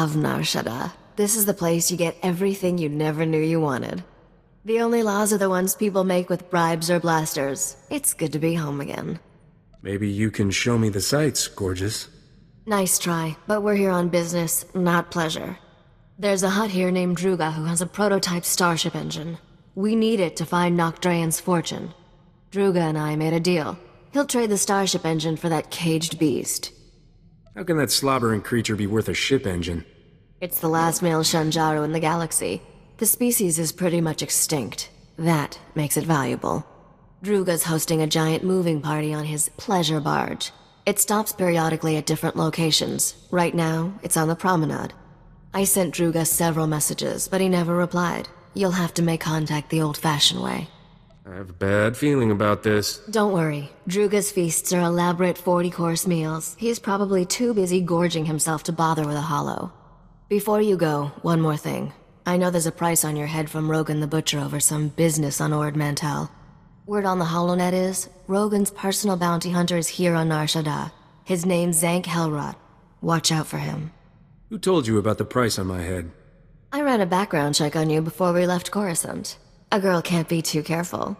love Nar Shaddaa. This is the place you get everything you never knew you wanted. The only laws are the ones people make with bribes or blasters. It's good to be home again. Maybe you can show me the sights, gorgeous. Nice try, but we're here on business, not pleasure. There's a Hutt here named Druga who has a prototype starship engine. We need it to find Nok Drayen's fortune. Druga and I made a deal. He'll trade the starship engine for that caged beast. How can that slobbering creature be worth a ship engine? It's the last male Shanjaru in the galaxy. The species is pretty much extinct. That makes it valuable. Druga's hosting a giant moving party on his pleasure barge. It stops periodically at different locations. Right now, it's on the promenade. I sent Druga several messages, but he never replied. You'll have to make contact the old-fashioned way. I have a bad feeling about this. Don't worry. Druga's feasts are elaborate 40-course meals. He's probably too busy gorging himself to bother with a hollow. Before you go, one more thing. I know there's a price on your head from Rogan the Butcher over some business on Ord Mantell. Word on the HoloNet is, Rogan's personal bounty hunter is here on Nar Shaddaa. His name's Zank Helrot. Watch out for him. Who told you about the price on my head? I ran a background check on you before we left Coruscant. A girl can't be too careful.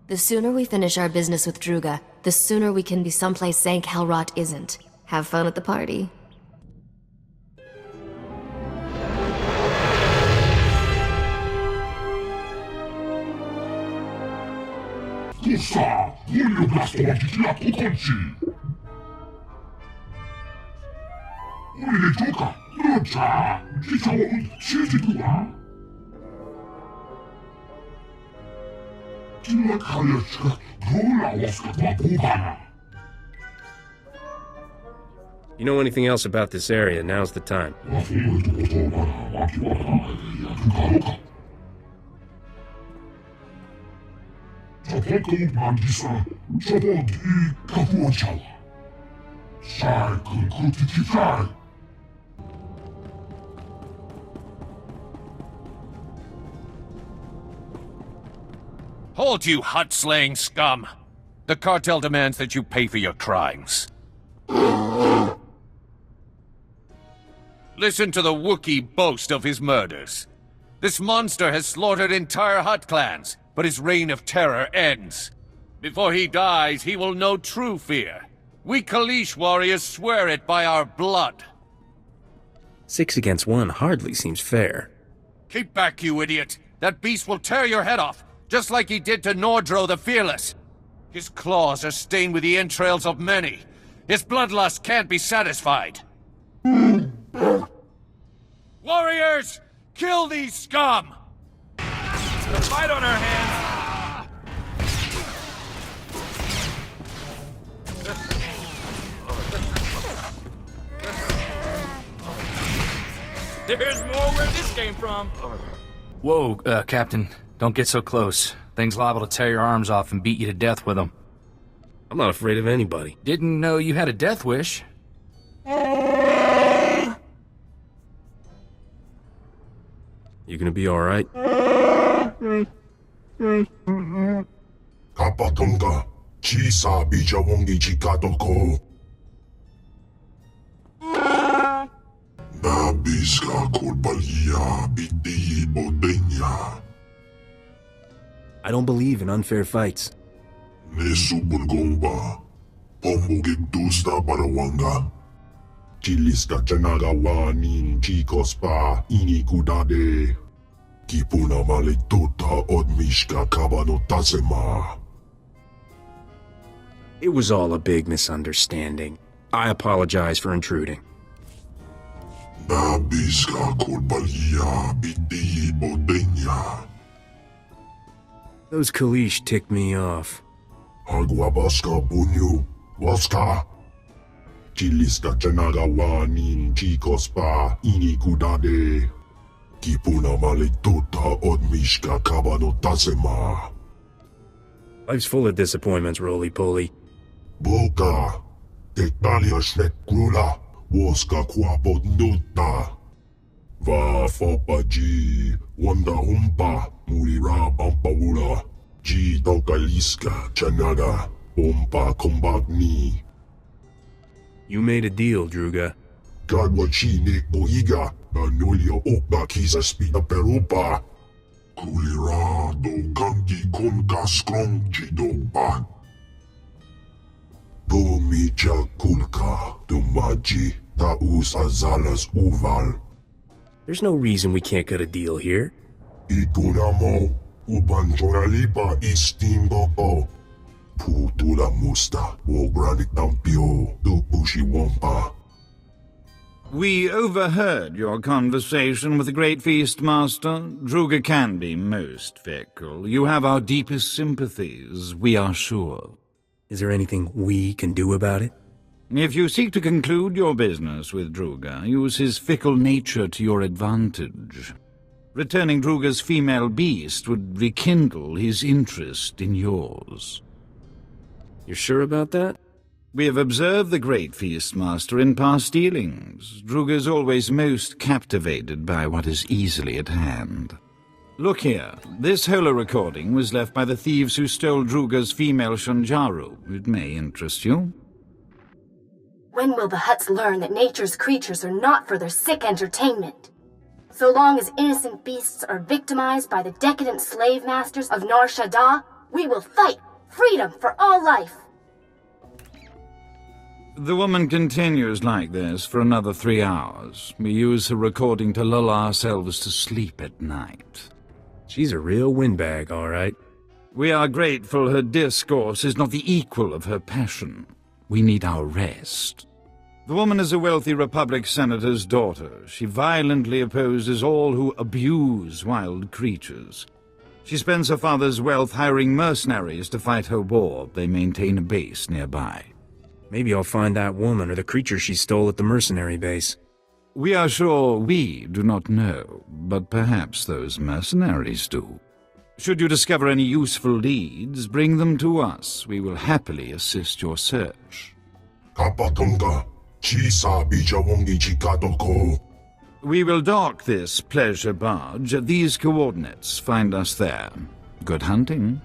The sooner we finish our business with Druga, the sooner we can be someplace Zank Helrot isn't. Have fun at the party. Tussa, Huljublastolkikia kokonci. Ulle joka, Roja, kita on siltitua. Kyllä kaljatska, rolla laskatva puhana. You know anything else about this area, now's the time. Sapotko mandisa, sapot I kavuotsalla. Sai kun kutiti sai. Hold, you Hutt-slaying scum! The cartel demands that you pay for your crimes. Listen to the Wookiee boast of his murders. This monster has slaughtered entire Hutt clans, but his reign of terror ends. Before he dies, he will know true fear. We Kalish warriors swear it by our blood. 6 against 1 hardly seems fair. Keep back, you idiot! That beast will tear your head off, just like he did to Nordro the Fearless. His claws are stained with the entrails of many. His bloodlust can't be satisfied. Warriors! Kill these scum! The fight on our hands! There's more where this came from! Whoa, Captain. Don't get so close. Thing's liable to tear your arms off and beat you to death with them. I'm not afraid of anybody. Didn't know you had a death wish. You gonna be alright? Kapatonga, chisa bija wongi chikatoko. Nabiska kulbalia biti bodenya. I don't believe in unfair fights. Nesubulgomba, pombugig dusta barawanga. Chiliska chanagawanin chikospa inikudade. Kipuna malituta odmishka kabanotasema. It was all a big misunderstanding. I apologize for intruding. Nabiska kulbalia biti bodenya. Those Kalish ticked me off. Hagwabaska bunyu, waska. Chiliska chanagawanin chikospa inikudade. Kipuna malituta odmishka kabanotasema. Life's full of disappointments, roly-poly. Boka, tektalia shnekrula, woska kwabodnuta. Va fopaji, wanda humpa, murira bampawula. Ji dokaliska chanaga, umpa kombagni. You made a deal, Druga. Gadwachine oiga, Anulio okda kisa spita perupa. Kulira do gangi konka skrong jidoban. Pomija kulka dumaji taus azalas uval. There's no reason we can't cut a deal here. Ikunamo uban joralipa istimbo o. Putula musta wogranik tampio do ushi wampa. We overheard your conversation with the Great Feast Master. Druga can be most fickle. You have our deepest sympathies, we are sure. Is there anything we can do about it? If you seek to conclude your business with Druga, use his fickle nature to your advantage. Returning Druga's female beast would rekindle his interest in yours. You're sure about that? We have observed the Great Feast Master in past dealings. Druga's always most captivated by what is easily at hand. Look here. This holo recording was left by the thieves who stole Druga's female Shanjaru. It may interest you. When will the Hutts learn that nature's creatures are not for their sick entertainment? So long as innocent beasts are victimized by the decadent slave masters of Nar Shaddaa, we will fight freedom for all life! The woman continues like this for another 3 hours. We use her recording to lull ourselves to sleep at night. She's a real windbag, all right. We are grateful her discourse is not the equal of her passion. We need our rest. The woman is a wealthy Republic senator's daughter. She violently opposes all who abuse wild creatures. She spends her father's wealth hiring mercenaries to fight her war. They maintain a base nearby. Maybe I'll find that woman or the creature she stole at the mercenary base. We are sure we do not know, but perhaps those mercenaries do. Should you discover any useful leads, bring them to us. We will happily assist your search. Kapatonga, chisa bijawongi chikatoko. We will dock this pleasure barge at these coordinates. Find us there. Good hunting.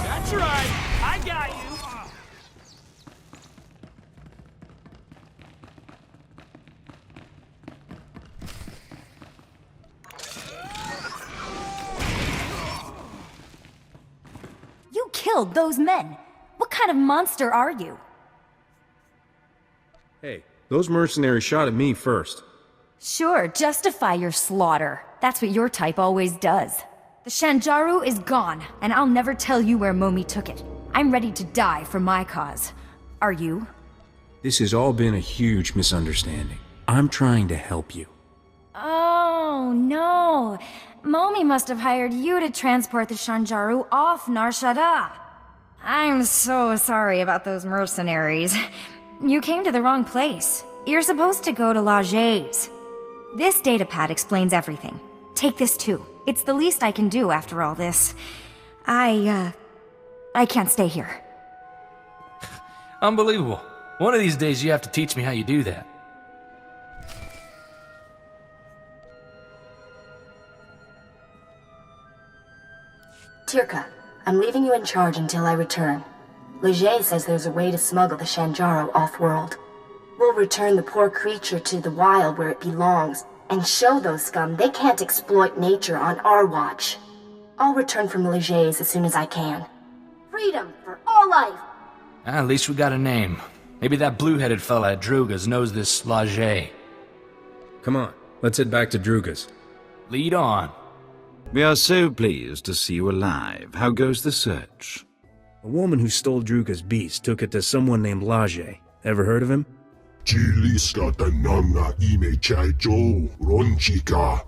That's right. I got you. You killed those men. What kind of monster are you? Hey, those mercenaries shot at me first. Sure, justify your slaughter. That's what your type always does. The Shanjaru is gone, and I'll never tell you where Momi took it. I'm ready to die for my cause. Are you? This has all been a huge misunderstanding. I'm trying to help you. Oh, no. Momi must have hired you to transport the Shanjaru off Nar Shaddaa. I'm so sorry about those mercenaries. You came to the wrong place. You're supposed to go to Laje's. This datapad explains everything. Take this too. It's the least I can do after all this. I can't stay here. Unbelievable. One of these days you have to teach me how you do that. Tirka, I'm leaving you in charge until I return. Leger says there's a way to smuggle the Shanjaru off-world. We'll return the poor creature to the wild where it belongs, and show those scum they can't exploit nature on our watch. I'll return from Leger's as soon as I can. Freedom for all life! At least we got a name. Maybe that blue-headed fella at Druga's knows this Laje. Come on, let's head back to Druga's. Lead on. We are so pleased to see you alive. How goes the search? A woman who stole Druga's beast took it to someone named Laje. Ever heard of him? Chiliska tananga ime chaicho ronchika.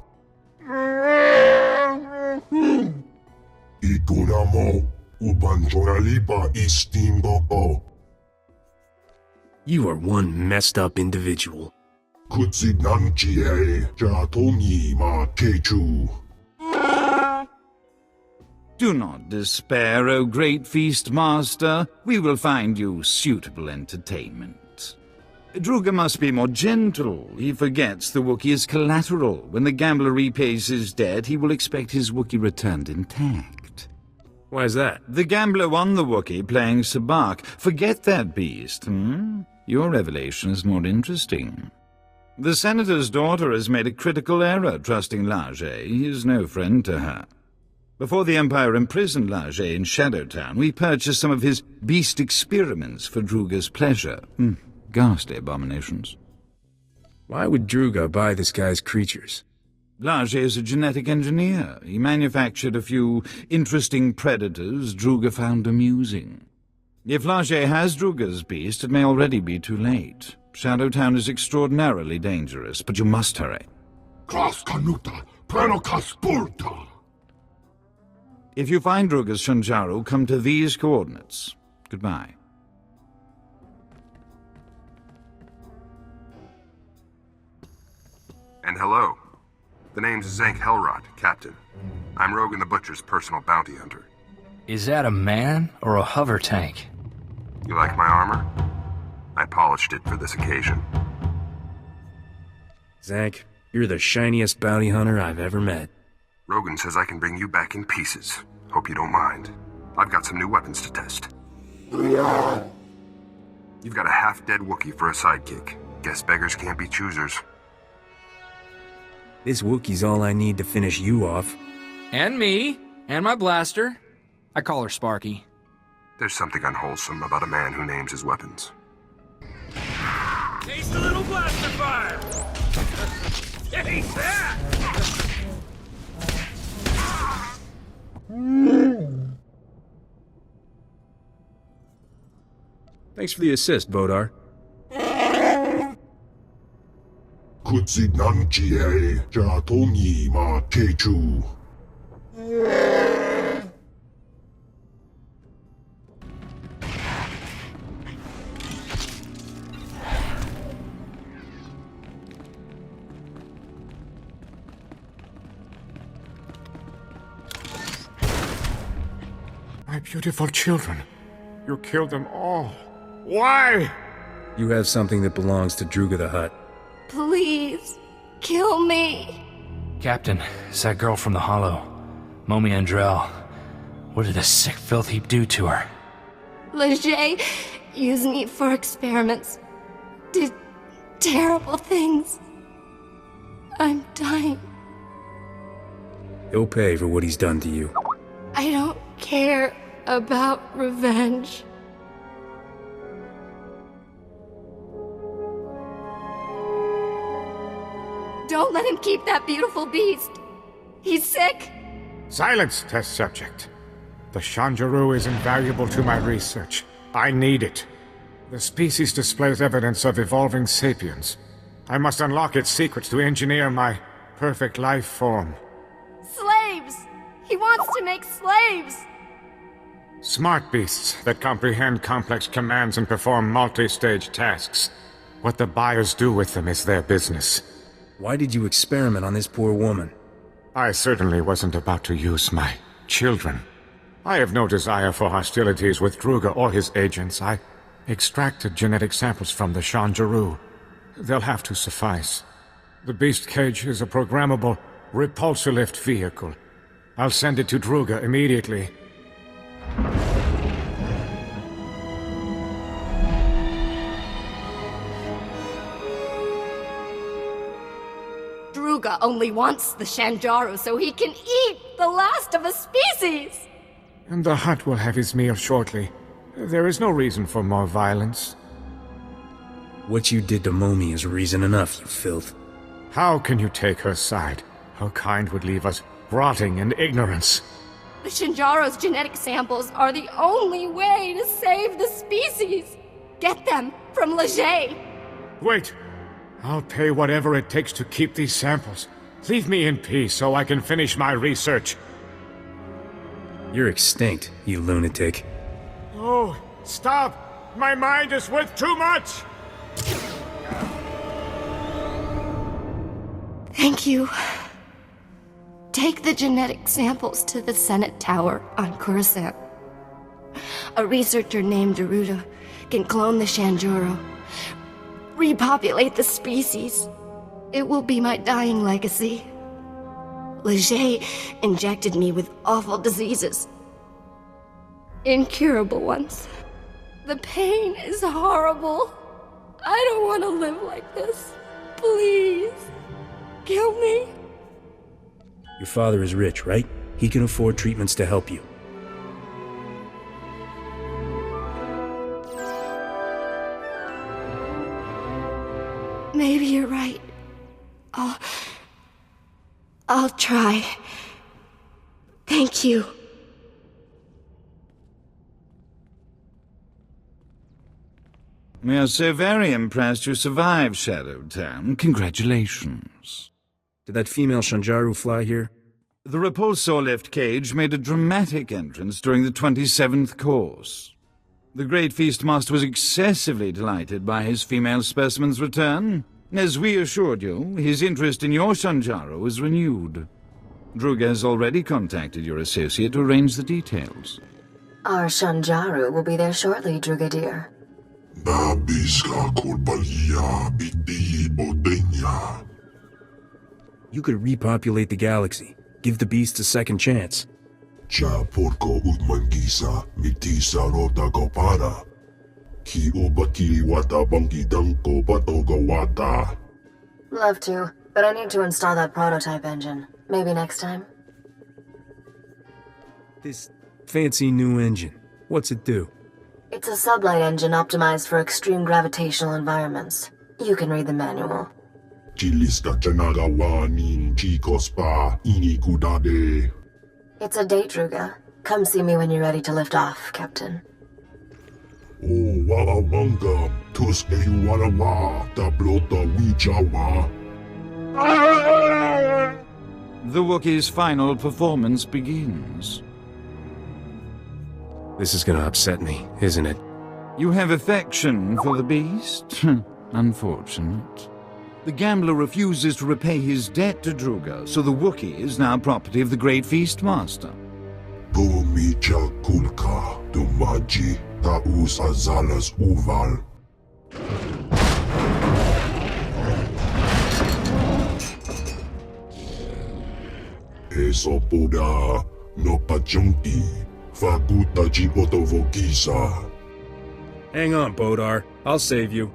Ikunamo ubanjoralipa istimbo. You are one messed up individual. Kutsinanchi jatongi ma kechu. Do not despair, O Great Feast Master. We will find you suitable entertainment. Druga must be more gentle. He forgets the Wookiee is collateral. When the gambler repays his debt, he will expect his Wookiee returned intact. Why is that? The gambler won the Wookiee playing Sabak. Forget that beast, Your revelation is more interesting. The Senator's daughter has made a critical error trusting Lajay. He is no friend to her. Before the Empire imprisoned Lajay in Shadowtown, we purchased some of his beast experiments for Druga's pleasure. Ghastly abominations. Why would Druga buy this guy's creatures? Lajay is a genetic engineer. He manufactured a few interesting predators Druga found amusing. If Lajay has Druga's beast, it may already be too late. Shadowtown is extraordinarily dangerous, but you must hurry. Klas kanuta, prenokas purta. If you find Druga's Shanjaru, come to these coordinates. Goodbye. And hello. The name's Zank Helrot, Captain. I'm Rogan the Butcher's personal bounty hunter. Is that a man or a hover tank? You like my armor? I polished it for this occasion. Zank, you're the shiniest bounty hunter I've ever met. Rogan says I can bring you back in pieces. Hope you don't mind. I've got some new weapons to test. You've got a half-dead Wookiee for a sidekick. Guess beggars can't be choosers. This Wookiee's all I need to finish you off. And me. And my blaster. I call her Sparky. There's something unwholesome about a man who names his weapons. Taste a little blaster fire! Taste that! Thanks for the assist, Vodar. Kutsinanchie, Jatomi ma techu. My beautiful children. You killed them all. Why? You have something that belongs to Druga the Hutt. Please, kill me. Captain, it's that girl from the Hollow. Momi Andrell. What did this sick filth heap do to her? Leger used me for experiments. Did terrible things. I'm dying. He'll pay for what he's done to you. I don't care about revenge. Don't let him keep that beautiful beast. He's sick. Silence, test subject. The Shanjaru is invaluable to my research. I need it. The species displays evidence of evolving sapiens. I must unlock its secrets to engineer my perfect life form. Slaves! He wants to make slaves! Smart beasts that comprehend complex commands and perform multi-stage tasks. What the buyers do with them is their business. Why did you experiment on this poor woman? I certainly wasn't about to use my children. I have no desire for hostilities with Druga or his agents. I extracted genetic samples from the Shanjaru. They'll have to suffice. The beast cage is a programmable repulsor-lift vehicle. I'll send it to Druga immediately. Druga only wants the Shanjaru so he can eat the last of a species! And the Hutt will have his meal shortly. There is no reason for more violence. What you did to Momi is reason enough, you filth. How can you take her side? Her kind would leave us rotting in ignorance. The Shanjaru's genetic samples are the only way to save the species! Get them from Leger! Wait! I'll pay whatever it takes to keep these samples. Leave me in peace so I can finish my research. You're extinct, you lunatic. Oh, stop! My mind is worth too much! Thank you. Take the genetic samples to the Senate Tower on Coruscant. A researcher named Daruda can clone the Shanjaru. repopulate the species. It will be my dying legacy. Leger injected me with awful diseases. Incurable ones. The pain is horrible. I don't want to live like this. Please. Kill me. Your father is rich, right? He can afford treatments to help you. Maybe you're right. I'll try. Thank you. We are so very impressed you survived Shadow Town. Congratulations. Did that female Shanjaru fly here? The repulsor lift cage made a dramatic entrance during the 27th course. The Great Feastmaster was excessively delighted by his female specimen's return. As we assured you, his interest in your Shanjaru was renewed. Druga has already contacted your associate to arrange the details. Our Shanjaru will be there shortly, Druga dear. You could repopulate the galaxy. Give the beasts a second chance. Love to, but I need to install that prototype engine. Maybe next time? This fancy new engine, what's it do? It's a sublight engine optimized for extreme gravitational environments. You can read the manual. It's a date, Druga. Come see me when you're ready to lift off, Captain. The Wookiee's final performance begins. This is gonna upset me, isn't it? You have affection for the beast? Unfortunate. The gambler refuses to repay his debt to Druga, so the Wookiee is now property of the Great Feastmaster. Hang on, Bodar. I'll save you.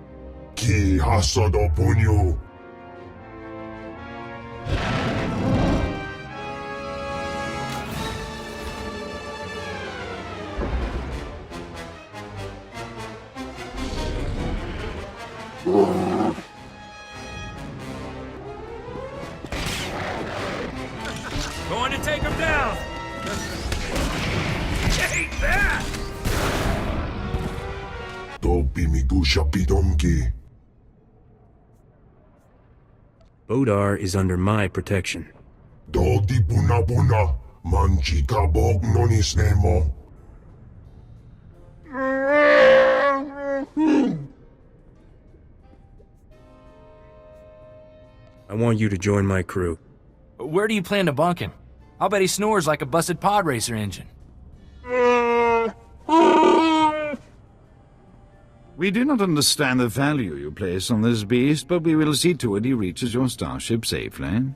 Going to take him down! Take that! Bodar is under my protection. I want you to join my crew. Where do you plan to bunk him? I'll bet he snores like a busted pod racer engine. We do not understand the value you place on this beast, but we will see to it he reaches your starship safely.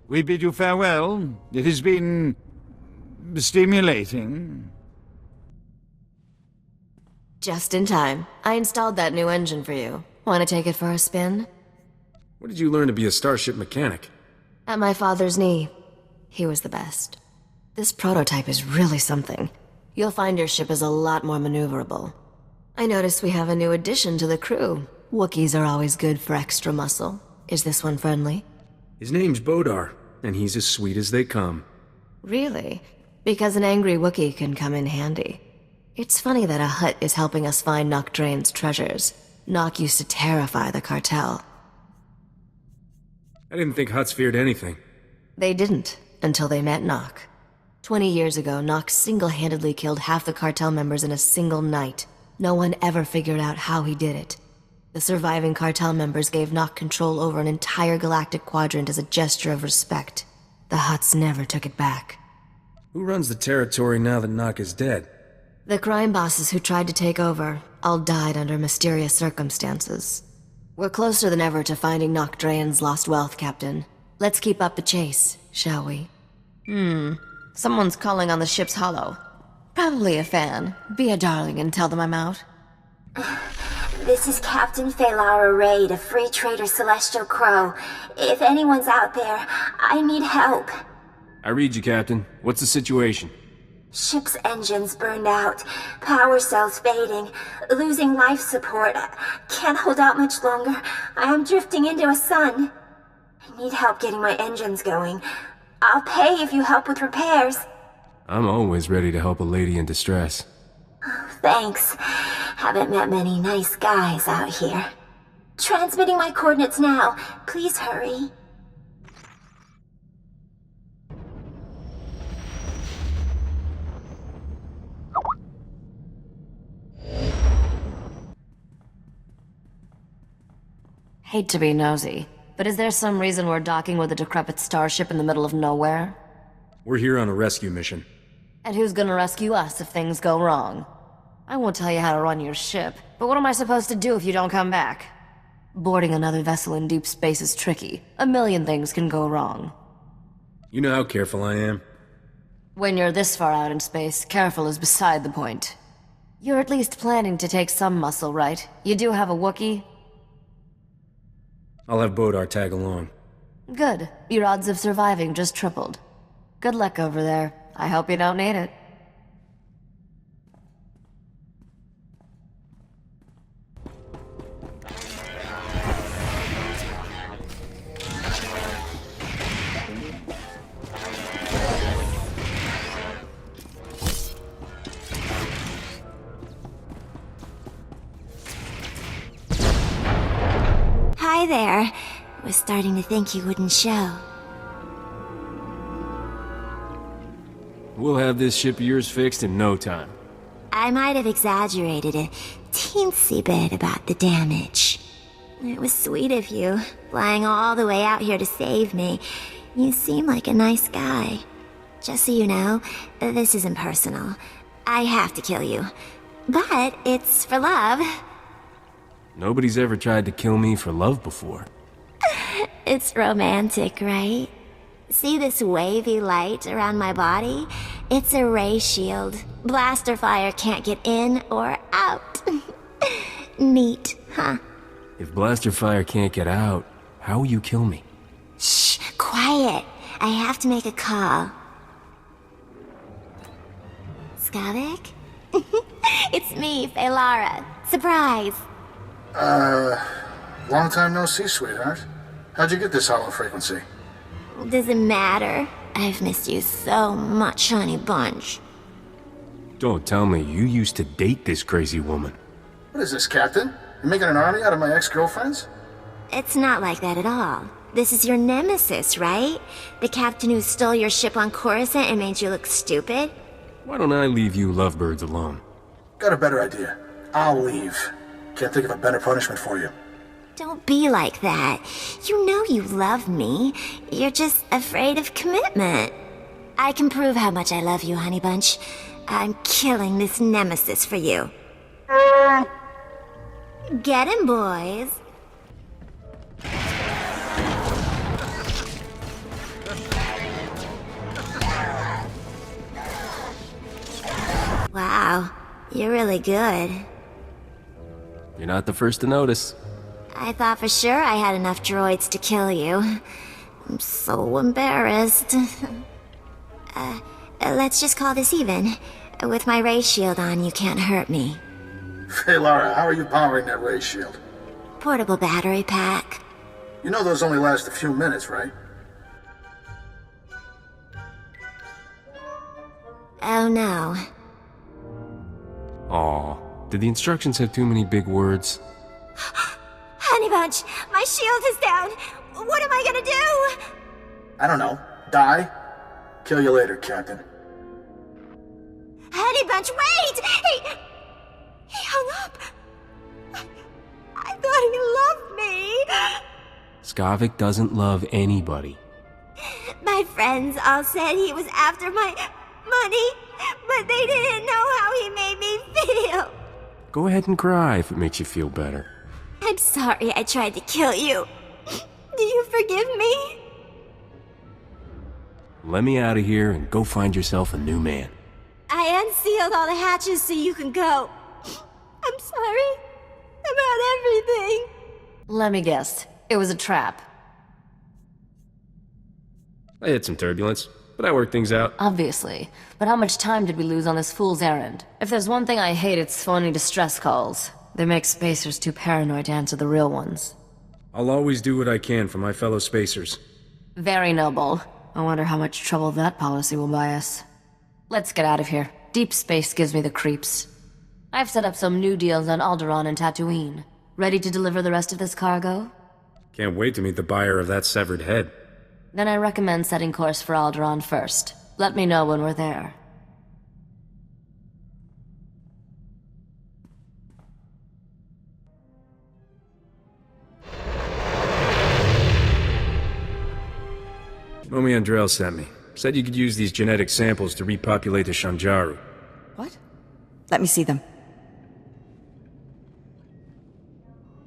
We bid you farewell. It has been stimulating. Just in time. I installed that new engine for you. Want to take it for a spin? Where did you learn to be a starship mechanic? At my father's knee. He was the best. This prototype is really something. You'll find your ship is a lot more maneuverable. I noticed we have a new addition to the crew. Wookiees are always good for extra muscle. Is this one friendly? His name's Bodar, and he's as sweet as they come. Really? Because an angry Wookiee can come in handy. It's funny that a Hutt is helping us find Nok Drayen's treasures. Nok used to terrify the cartel. I didn't think Hutts feared anything. They didn't, until they met Nok. 20 years ago, Nok single-handedly killed half the cartel members in a single night. No one ever figured out how he did it. The surviving cartel members gave Nok control over an entire galactic quadrant as a gesture of respect. The Hutts never took it back. Who runs the territory now that Nok is dead? The crime bosses who tried to take over all died under mysterious circumstances. We're closer than ever to finding Nok Drayen's lost wealth, Captain. Let's keep up the chase, shall we? Someone's calling on the ship's hollow. Probably a fan. Be a darling and tell them I'm out. This is Captain Felara Raid of Free Trader Celestial Crow. If anyone's out there, I need help. I read you, Captain. What's the situation? Ship's engines burned out, power cells fading, losing life support. Can't hold out much longer. I am drifting into a sun. I need help getting my engines going. I'll pay if you help with repairs. I'm always ready to help a lady in distress. Thanks. Haven't met many nice guys out here. Transmitting my coordinates now. Please hurry. Hate to be nosy, but is there some reason we're docking with a decrepit starship in the middle of nowhere? We're here on a rescue mission. And who's gonna rescue us if things go wrong? I won't tell you how to run your ship, but what am I supposed to do if you don't come back? Boarding another vessel in deep space is tricky. A million things can go wrong. You know how careful I am. When you're this far out in space, careful is beside the point. You're at least planning to take some muscle, right? You do have a Wookiee? I'll have Bodar tag along. Good. Your odds of surviving just tripled. Good luck over there. I hope you don't need it. Hi there. Was starting to think you wouldn't show. We'll have this ship of yours fixed in no time. I might have exaggerated a teensy bit about the damage. It was sweet of you, flying all the way out here to save me. You seem like a nice guy. Just so you know, this isn't personal. I have to kill you. But it's for love. Nobody's ever tried to kill me for love before. It's romantic, right? See this wavy light around my body? It's a ray shield. Blaster fire can't get in or out. Neat, huh? If blaster fire can't get out, how will you kill me? Shh, quiet. I have to make a call. Skavik? It's me, Felara. Surprise. Long time no see, sweetheart. How'd you get this hollow frequency? Does it matter? I've missed you so much, honey bunch. Don't tell me you used to date this crazy woman. What is this, Captain? You making an army out of my ex-girlfriends? It's not like that at all. This is your nemesis, right? The captain who stole your ship on Coruscant and made you look stupid? Why don't I leave you lovebirds alone? Got a better idea. I'll leave. Can't think of a better punishment for you. Don't be like that. You know you love me. You're just afraid of commitment. I can prove how much I love you, honey bunch. I'm killing this nemesis for you. Get him, boys. Wow, you're really good. You're not the first to notice. I thought for sure I had enough droids to kill you. I'm so embarrassed. Let's just call this even. With my ray shield on, you can't hurt me. Hey, Lara, how are you powering that ray shield? Portable battery pack. You know those only last a few minutes, right? Oh no. Aw, did the instructions have too many big words? Honey Bunch, my shield is down. What am I gonna do? I don't know. Die? Kill you later, Captain. Honey Bunch, wait! He hung up. I thought he loved me. Skavik doesn't love anybody. My friends all said he was after my money, but they didn't know how he made me feel. Go ahead and cry if it makes you feel better. I I'm sorry I tried to kill you. Do you forgive me? Let me out of here and go find yourself a new man. I unsealed all the hatches so you can go. I'm sorry about everything. Let me guess. It was a trap. I hit some turbulence, but I worked things out. Obviously. But how much time did we lose on this fool's errand? If there's one thing I hate, it's phony distress calls. They make spacers too paranoid to answer the real ones. I'll always do what I can for my fellow spacers. Very noble. I wonder how much trouble that policy will buy us. Let's get out of here. Deep space gives me the creeps. I've set up some new deals on Alderaan and Tatooine. Ready to deliver the rest of this cargo? Can't wait to meet the buyer of that severed head. Then I recommend setting course for Alderaan first. Let me know when we're there. Momi Andrell sent me. Said you could use these genetic samples to repopulate the Shanjaru. What? Let me see them.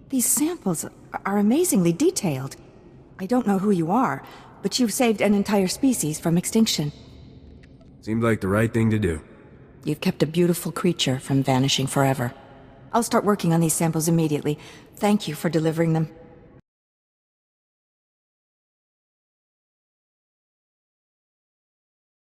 These samples are amazingly detailed. I don't know who you are, but you've saved an entire species from extinction. Seemed like the right thing to do. You've kept a beautiful creature from vanishing forever. I'll start working on these samples immediately. Thank you for delivering them.